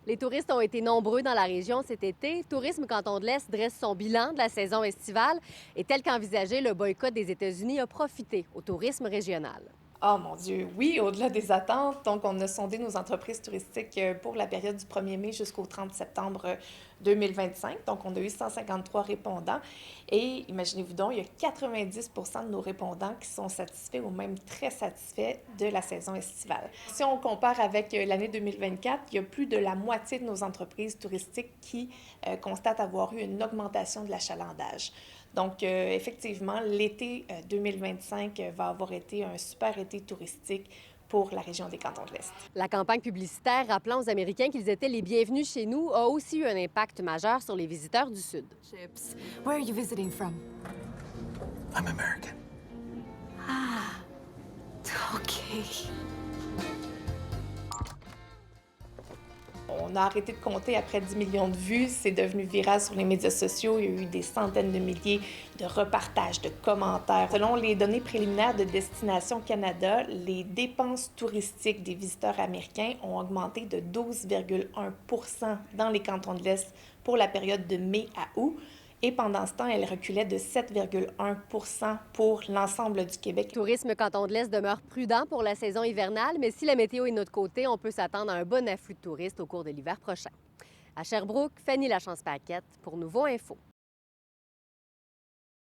Les touristes ont été nombreux dans la région cet été. Tourisme Canton de l'Est dresse son bilan de la saison estivale et tel qu'envisagé, le boycott des États-Unis a profité au tourisme régional. Oh mon Dieu, oui, au-delà des attentes. Donc, on a sondé nos entreprises touristiques pour la période du 1er mai jusqu'au 30 septembre 2025. Donc, on a eu 153 répondants. Et imaginez-vous donc, il y a 90 de nos répondants qui sont satisfaits ou même très satisfaits de la saison estivale. Si on compare avec l'année 2024, il y a plus de la moitié de nos entreprises touristiques qui constatent avoir eu une augmentation de l'achalandage. Donc, effectivement, l'été 2025 va avoir été un super été touristique pour la région des Cantons de l'Est. La campagne publicitaire rappelant aux Américains qu'ils étaient les bienvenus chez nous a aussi eu un impact majeur sur les visiteurs du Sud. Chips. Where are you visiting from? I'm American. Okay. On a arrêté de compter après 10 millions de vues. C'est devenu viral sur les médias sociaux. Il y a eu des centaines de milliers de repartages, de commentaires. Selon les données préliminaires de Destination Canada, les dépenses touristiques des visiteurs américains ont augmenté de 12,1 % dans les cantons de l'Est pour la période de mai à août. Et pendant ce temps, elle reculait de 7,1 % pour l'ensemble du Québec. Tourisme Canton de l'Est demeure prudent pour la saison hivernale, mais si la météo est de notre côté, on peut s'attendre à un bon afflux de touristes au cours de l'hiver prochain. À Sherbrooke, Fanny Lachance-Paquette pour Nouveau Info.